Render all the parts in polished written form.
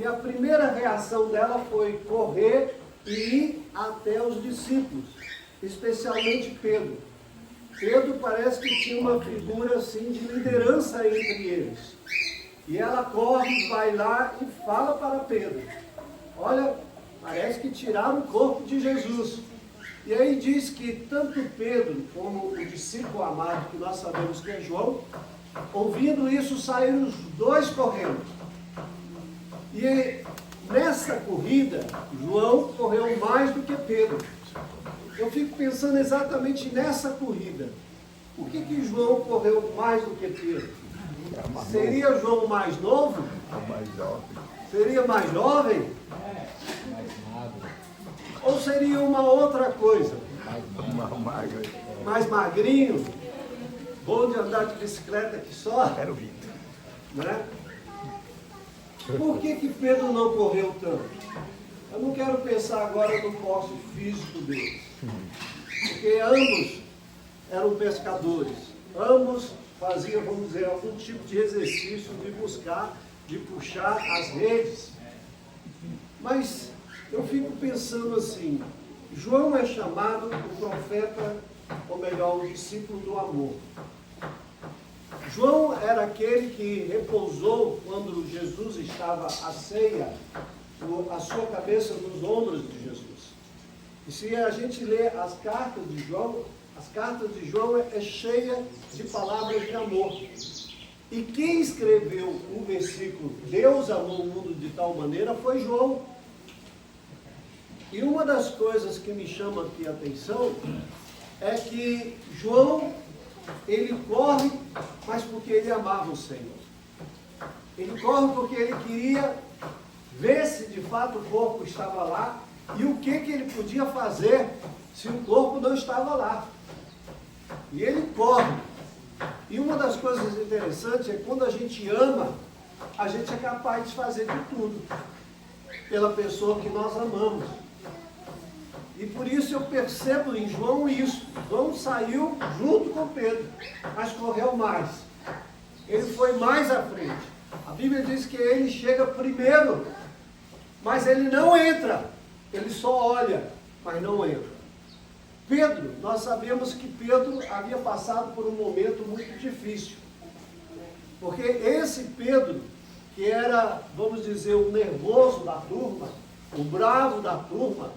E a primeira reação dela foi correr e ir até os discípulos, especialmente Pedro. Pedro parece que tinha uma figura assim de liderança entre eles. E ela corre, vai lá e fala para Pedro: olha, parece que tiraram o corpo de Jesus. E aí diz que tanto Pedro como o discípulo amado, que nós sabemos que é João, ouvindo isso, saíram os dois correndo. E nessa corrida, João correu mais do que Pedro. Eu fico pensando exatamente nessa corrida. Por que João correu mais do que Pedro? Seria João mais novo? Mais jovem. Seria mais jovem? Ou seria uma outra coisa? Mais magrinho? Bom de andar de bicicleta que só? Era o Vitor. Né? Por que Pedro não correu tanto? Eu não quero pensar agora no porte físico deles. Porque ambos eram pescadores. Ambos faziam, vamos dizer, algum tipo de exercício de buscar, de puxar as redes. Mas eu fico pensando assim, João é chamado o profeta, ou melhor, o discípulo do amor. João era aquele que repousou quando Jesus estava à ceia, a sua cabeça nos ombros de Jesus. E se a gente lê as cartas de João é cheia de palavras de amor. E quem escreveu o versículo Deus amou o mundo de tal maneira foi João. E uma das coisas que me chama aqui a atenção é que João, ele corre, mas porque ele amava o Senhor. Ele corre porque ele queria ver se de fato o corpo estava lá e o que ele podia fazer se o corpo não estava lá. E ele corre. E uma das coisas interessantes é quando a gente ama, a gente é capaz de fazer de tudo pela pessoa que nós amamos. E por isso eu percebo em João isso. João saiu junto com Pedro, mas correu mais. Ele foi mais à frente. A Bíblia diz que ele chega primeiro, mas ele não entra. Ele só olha, mas não entra. Pedro, nós sabemos que Pedro havia passado por um momento muito difícil. Porque esse Pedro, que era, vamos dizer, o nervoso da turma, o bravo da turma,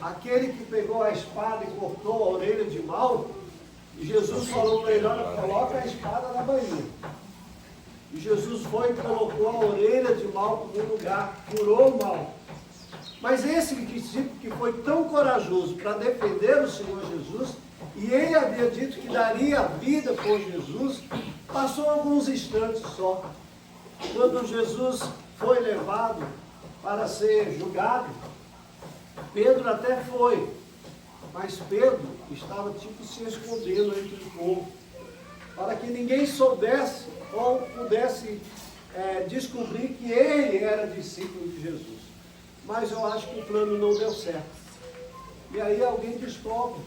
aquele que pegou a espada e cortou a orelha de Malco, e Jesus falou para ele: olha, coloca a espada na bainha. E Jesus foi e colocou a orelha de Malco no lugar, curou o Malco. Mas esse discípulo que foi tão corajoso para defender o Senhor Jesus, e ele havia dito que daria a vida por Jesus, passou alguns instantes só. Quando Jesus foi levado para ser julgado, Pedro até foi, mas Pedro estava tipo se escondendo entre o povo, para que ninguém soubesse ou pudesse descobrir que ele era discípulo de Jesus. Mas eu acho que o plano não deu certo. E aí alguém descobre,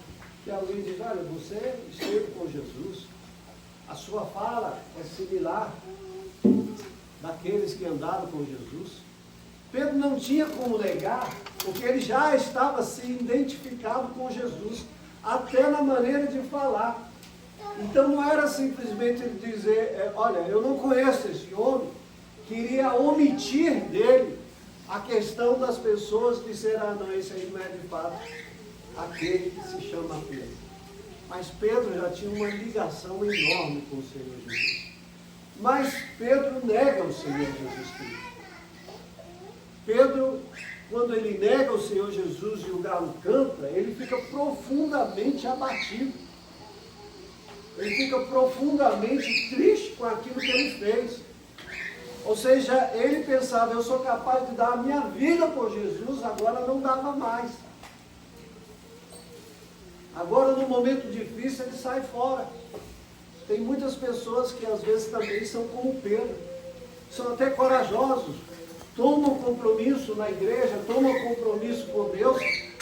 que alguém diz: olha, você esteve com Jesus, a sua fala é similar daqueles que andaram com Jesus. Pedro não tinha como negar, porque ele já estava se identificado com Jesus, até na maneira de falar. Então não era simplesmente ele dizer: olha, eu não conheço esse homem, queria omitir dele a questão das pessoas dizer: ah, não, esse aí não é de fato aquele que se chama Pedro. Mas Pedro já tinha uma ligação enorme com o Senhor Jesus. Mas Pedro nega o Senhor Jesus Cristo. Pedro, quando ele nega o Senhor Jesus e o galo canta, ele fica profundamente abatido. Ele fica profundamente triste com aquilo que ele fez. Ou seja, ele pensava: eu sou capaz de dar a minha vida por Jesus, agora não dava mais. Agora, no momento difícil, ele sai fora. Tem muitas pessoas que às vezes também são como Pedro. São até corajosos, tomam compromisso na igreja, tomam compromisso com Deus,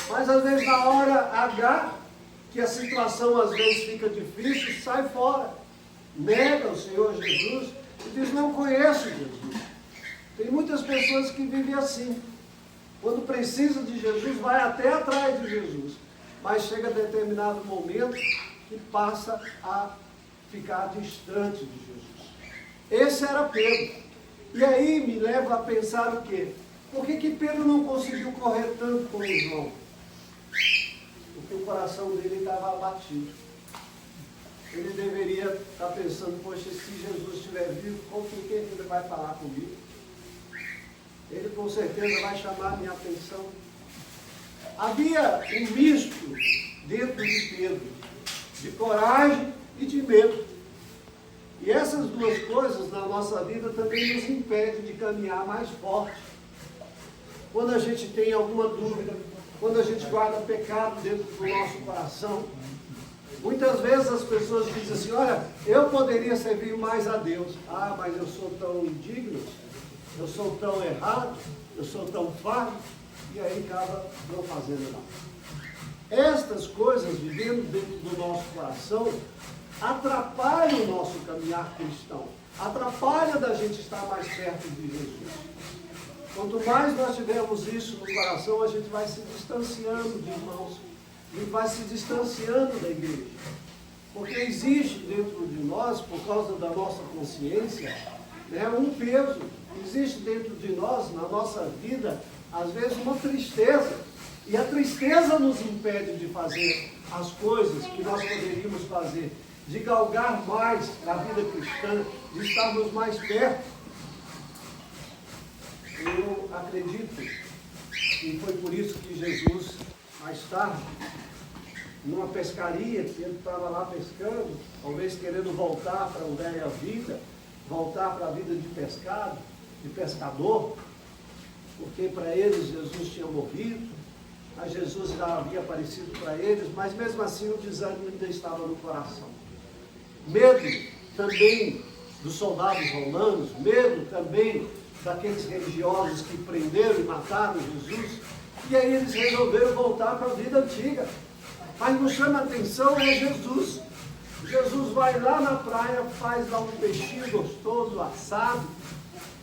mas às vezes na hora H, que a situação às vezes fica difícil, sai fora. Nega o Senhor Jesus e diz: não conheço Jesus. Tem muitas pessoas que vivem assim. Quando precisa de Jesus, vai até atrás de Jesus. Mas chega a determinado momento que passa a ficar distante de Jesus. Esse era Pedro. E aí me leva a pensar o quê? Por que Pedro não conseguiu correr tanto com João? Porque o coração dele estava abatido. Ele deveria estar pensando, poxa, se Jesus estiver vivo, com quem ele vai falar comigo? Ele com certeza vai chamar a minha atenção. Havia um misto dentro de Pedro, de coragem e de medo. E essas duas coisas na nossa vida também nos impedem de caminhar mais forte. Quando a gente tem alguma dúvida, quando a gente guarda pecado dentro do nosso coração, muitas vezes as pessoas dizem assim, olha, eu poderia servir mais a Deus. Ah, mas eu sou tão indigno, eu sou tão errado, eu sou tão falho, e aí acaba não fazendo nada. Estas coisas vivendo dentro do nosso coração atrapalham o nosso caminhar cristão, atrapalha da gente estar mais perto de Jesus. Quanto mais nós tivermos isso no coração, a gente vai se distanciando de irmãos, a gente vai se distanciando da igreja. Porque existe dentro de nós, por causa da nossa consciência, um peso. Existe dentro de nós, na nossa vida, às vezes uma tristeza. E a tristeza nos impede de fazer as coisas que nós poderíamos fazer, de galgar mais a vida cristã, de estarmos mais perto. Eu acredito que foi por isso que Jesus, mais tarde, numa pescaria, que ele estava lá pescando, talvez querendo voltar para a velha vida, voltar para a vida de pescado, de pescador, porque para eles Jesus tinha morrido, mas Jesus já havia aparecido para eles, mas mesmo assim o desânimo ainda estava no coração. Medo também dos soldados romanos, medo também daqueles religiosos que prenderam e mataram Jesus, e aí eles resolveram voltar para a vida antiga. Mas nos chama a atenção é Jesus. Jesus vai lá na praia, faz lá um peixinho gostoso, assado,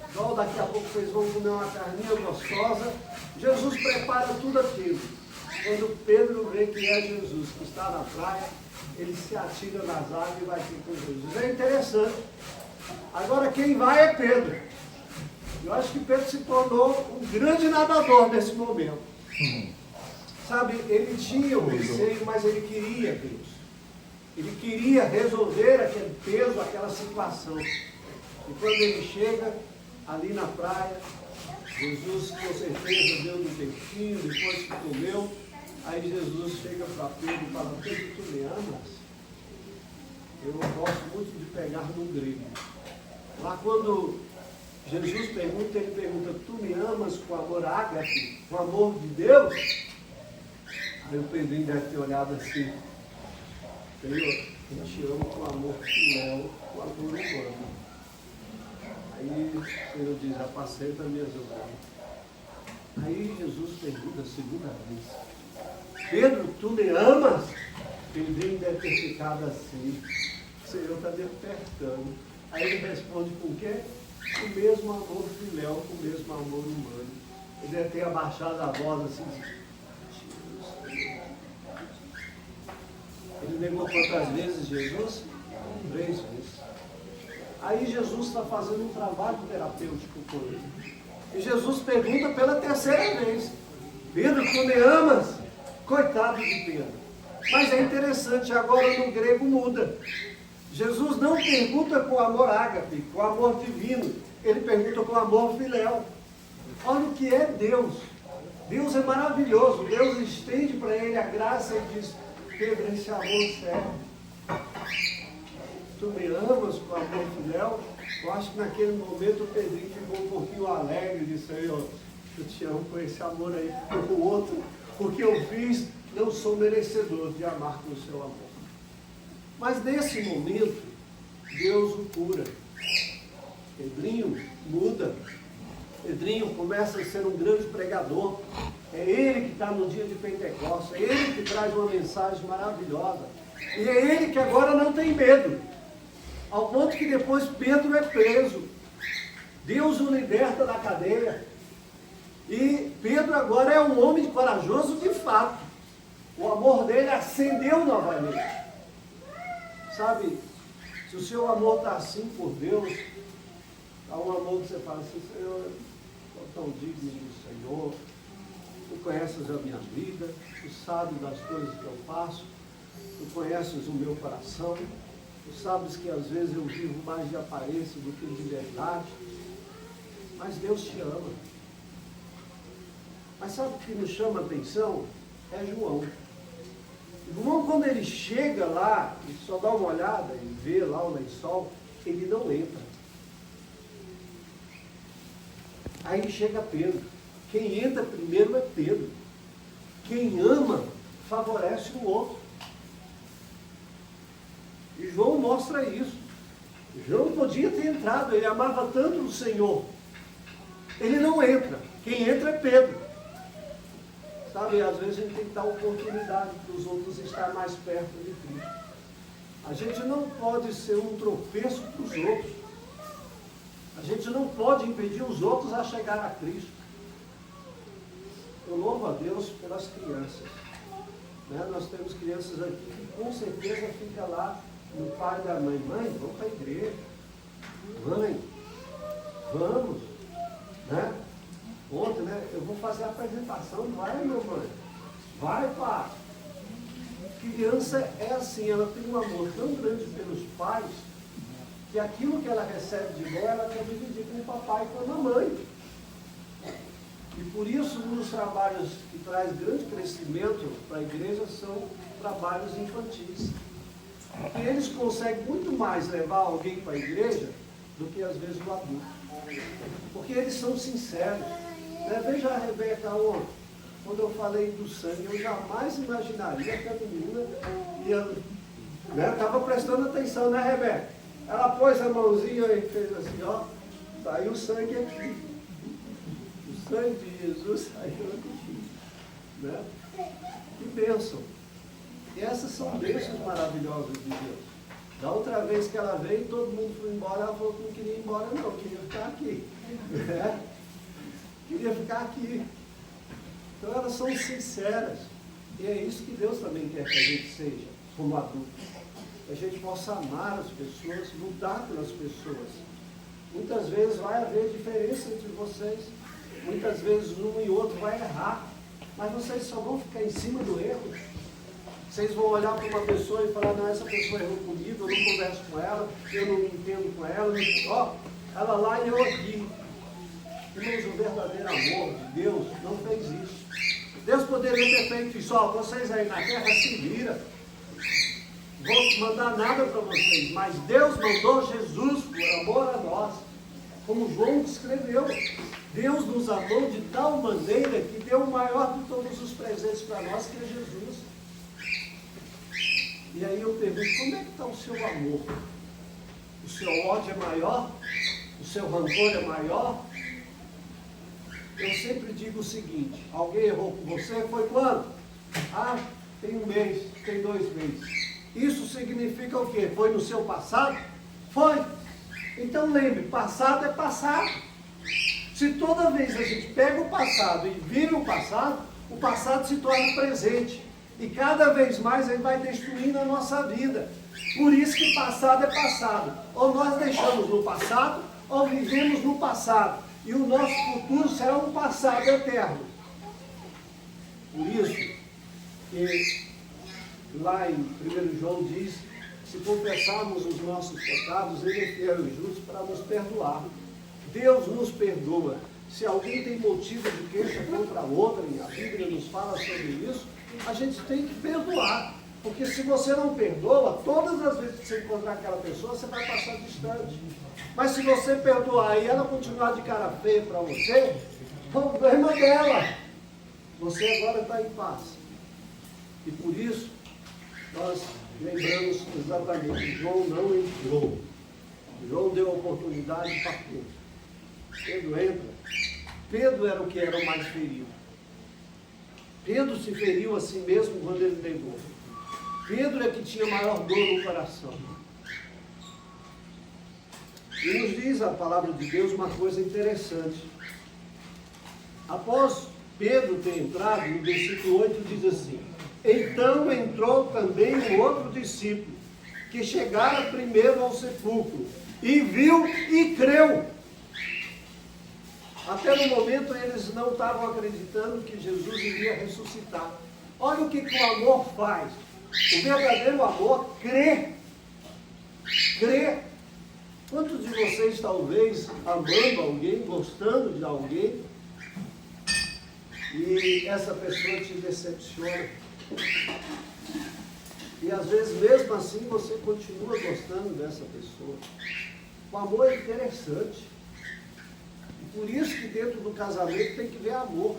igual daqui a pouco vocês vão comer uma carninha gostosa. Jesus prepara tudo aquilo. Quando Pedro vê que é Jesus que está na praia, ele se atira nas águas e vai ter com Jesus. É interessante. Agora quem vai é Pedro. Eu acho que Pedro se tornou um grande nadador nesse momento. Sabe, ele tinha o receio, mas ele queria Deus. Ele queria resolver aquele peso, aquela situação. E quando ele chega ali na praia, Jesus com certeza deu um peixinho, depois que comeu, aí Jesus chega para Pedro e fala, Pedro, tu me amas? Eu gosto muito de pegar no grego. Lá quando Jesus pergunta, ele pergunta, tu me amas com amor ágape, com amor de Deus? Aí o Pedrinho deve ter olhado assim, eu te amo com amor fiel, com amor humano. Aí o Senhor diz, apacenta minhas ovelhas. Aí Jesus pergunta a segunda vez, Pedro, tu me amas? Pedrinho deve ter ficado assim, o Senhor está despertando. Aí ele responde com o quê? O mesmo amor filéu, o mesmo amor humano. Ele deve ter abaixado a voz assim. Ele negou quantas vezes Jesus? 3 vezes. Aí Jesus está fazendo um trabalho terapêutico com ele. E Jesus pergunta pela 3ª vez, Pedro, tu me amas? Coitado de Pedro. Mas é interessante, agora no grego muda. Jesus não pergunta com amor ágape, com amor divino. Ele pergunta com amor filéu. Olha o que é Deus. Deus é maravilhoso. Deus estende para ele a graça e diz, Pedro, esse amor serve. Tu me amas com amor filéu? Eu acho que naquele momento o Pedrinho ficou um pouquinho alegre e disse, eu te amo com esse amor aí, porque o outro, o que eu fiz, não sou merecedor de amar com o seu amor. Mas nesse momento, Deus o cura. Pedrinho muda. Pedrinho começa a ser um grande pregador. É ele que está no dia de Pentecostes. É ele que traz uma mensagem maravilhosa. E é ele que agora não tem medo. Ao ponto que depois Pedro é preso. Deus o liberta da cadeia. E Pedro agora é um homem corajoso de fato. O amor dele acendeu novamente. Sabe, se o seu amor está assim por Deus, há um amor que você fala assim, Senhor, eu sou tão digno do Senhor, tu conheces a minha vida, tu sabes das coisas que eu faço, tu conheces o meu coração, tu sabes que às vezes eu vivo mais de aparência do que de verdade, mas Deus te ama. Mas sabe o que nos chama a atenção? É João. João, quando ele chega lá, e só dá uma olhada e vê lá o lençol, ele não entra. Aí chega Pedro. Quem entra primeiro é Pedro. Quem ama, favorece o outro. E João mostra isso. João podia ter entrado, ele amava tanto o Senhor. Ele não entra. Quem entra é Pedro. Sabe, às vezes a gente tem que dar oportunidade para os outros estar mais perto de Cristo. A gente não pode ser um tropeço para os outros. A gente não pode impedir os outros a chegar a Cristo. Eu louvo a Deus pelas crianças. Né? Nós temos crianças aqui que com certeza fica lá no pai da mãe. Mãe, vamos para a igreja. Mãe, vamos. Né? Ontem, né? Eu vou fazer a apresentação. Vai, meu mãe. Vai, pai. Criança é assim, ela tem um amor tão grande pelos pais, que aquilo que ela recebe de bom, ela quer dividir com o papai e com a mamãe. E por isso, um dos trabalhos que traz grande crescimento para a igreja são trabalhos infantis. E eles conseguem muito mais levar alguém para a igreja do que às vezes o adulto. Porque eles são sinceros. Né? Veja a Rebeca ontem, quando eu falei do sangue, eu jamais imaginaria que a menina ia... Estava prestando atenção, né, Rebeca? Ela pôs a mãozinha e fez assim, ó, saiu o sangue aqui. O sangue de Jesus saiu aqui. Né? Que bênção. E essas são bênçãos maravilhosas de Deus. Da outra vez que ela veio, todo mundo foi embora, ela falou que não queria ir embora não, queria ficar aqui. Né? Queria ficar aqui. Então elas são sinceras. E é isso que Deus também quer que a gente seja, como adultos. Que a gente possa amar as pessoas, lutar pelas pessoas. Muitas vezes vai haver diferença entre vocês. Muitas vezes um e outro vai errar. Mas vocês só vão ficar em cima do erro. Vocês vão olhar para uma pessoa e falar, não, essa pessoa errou comigo, eu não converso com ela, eu não me entendo com ela, ó, ela lá e eu aqui. Irmãos, o verdadeiro amor de Deus não fez isso. Deus poderia ter feito isso, ó, vocês aí na terra se viram. Vou mandar nada para vocês, mas Deus mandou Jesus por amor a nós. Como João descreveu, Deus nos amou de tal maneira que deu o maior de todos os presentes para nós, que é Jesus. E aí eu pergunto, como é que está o seu amor? O seu ódio é maior? O seu rancor é maior? Eu sempre digo o seguinte, alguém errou com você, foi quando? Ah, tem um mês, tem 2 meses. Isso significa o quê? Foi no seu passado? Foi. Então lembre, passado é passado. Se toda vez a gente pega o passado e vive o passado se torna presente. E cada vez mais ele vai destruindo a nossa vida. Por isso que passado é passado. Ou nós deixamos no passado, ou vivemos no passado. E o nosso futuro será um passado eterno. Por isso que lá em 1 João diz, se confessarmos os nossos pecados, Ele é fiel e justo para nos perdoar. Deus nos perdoa. Se alguém tem motivo de queixa contra outra, e a Bíblia nos fala sobre isso, a gente tem que perdoar. Porque se você não perdoa, todas as vezes que você encontrar aquela pessoa, você vai passar distante. Mas se você perdoar e ela continuar de cara feia para você, problema dela. Você agora está em paz. E por isso, nós lembramos exatamente, João não entrou. João deu oportunidade para Pedro. Pedro entra. Pedro era o que era o mais ferido. Pedro se feriu a si mesmo quando ele negou. Pedro é que tinha maior dor no coração. E nos diz a palavra de Deus uma coisa interessante. Após Pedro ter entrado, no versículo 8 diz assim: então entrou também um outro discípulo, que chegara primeiro ao sepulcro, e viu e creu. Até no momento eles não estavam acreditando que Jesus iria ressuscitar. Olha o que o amor faz. O verdadeiro amor crê. Crê. Quantos de vocês talvez amando alguém, gostando de alguém, e essa pessoa te decepciona? E às vezes mesmo assim você continua gostando dessa pessoa. O amor é interessante. E por isso que dentro do casamento tem que ver amor.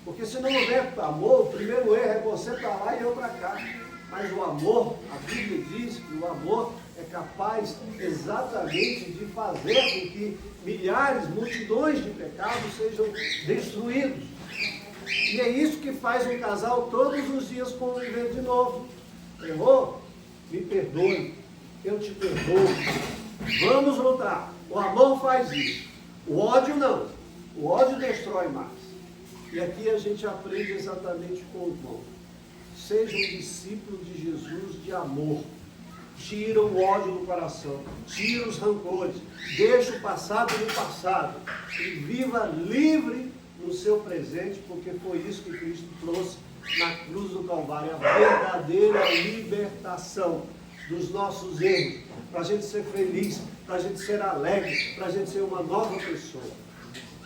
Porque se não houver amor, o primeiro erro é você para lá e eu para cá. Mas o amor, a Bíblia diz que o amor é capaz exatamente de fazer com que milhares, multidões de pecados sejam destruídos. E é isso que faz um casal todos os dias conviver de novo. Errou? Me perdoe. Eu te perdoo. Vamos lutar. O amor faz isso. O ódio não. O ódio destrói mais. E aqui a gente aprende exatamente com o João. Seja um discípulo de Jesus de amor. Tira o ódio do coração. Tira os rancores. Deixa o passado no passado. E viva livre no seu presente, porque foi isso que Cristo trouxe na cruz do Calvário. A verdadeira libertação dos nossos erros. Para a gente ser feliz. Para a gente ser alegre. Para a gente ser uma nova pessoa.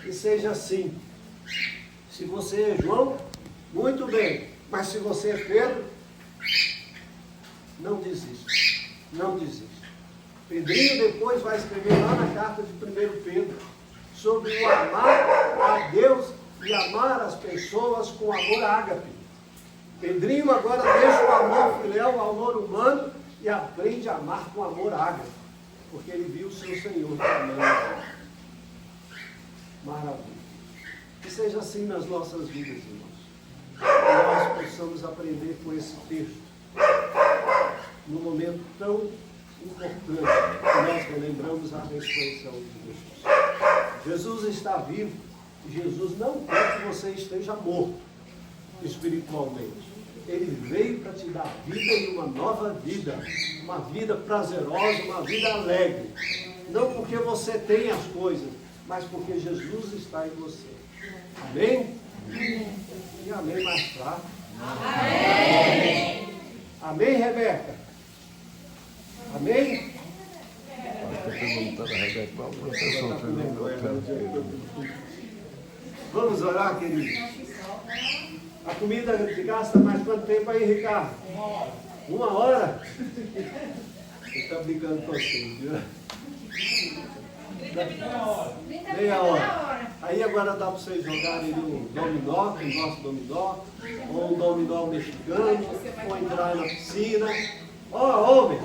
E seja assim. Se você é João, muito bem. Mas se você é Pedro, não desista. Não desista. Pedrinho depois vai escrever lá na carta de 1 Pedro sobre o amar a Deus e amar as pessoas com amor ágape. Pedrinho agora deixa o amor filial, o amor humano e aprende a amar com amor ágape. Porque ele viu o seu Senhor amando. Maravilha. Que seja assim nas nossas vidas, irmãos. Que nós possamos aprender com esse texto. No momento tão importante que nós relembramos a ressurreição de Jesus. Jesus está vivo. E Jesus não quer que você esteja morto espiritualmente. Ele veio para te dar vida e uma nova vida. Uma vida prazerosa, uma vida alegre. Não porque você tem as coisas, mas porque Jesus está em você. Amém? Amém. E amém mais fraco. Amém. Amém, Rebeca? Amém? Vamos orar, queridos. A comida gasta mais quanto tempo aí, Ricardo? 1 hora? Ele está brincando com vocês, viu? 30 minutos. Meia hora. Aí agora dá para vocês jogarem no dominó, que é o nosso dominó, ou um dominó mexicano, ou entrar na piscina. Ó, homens,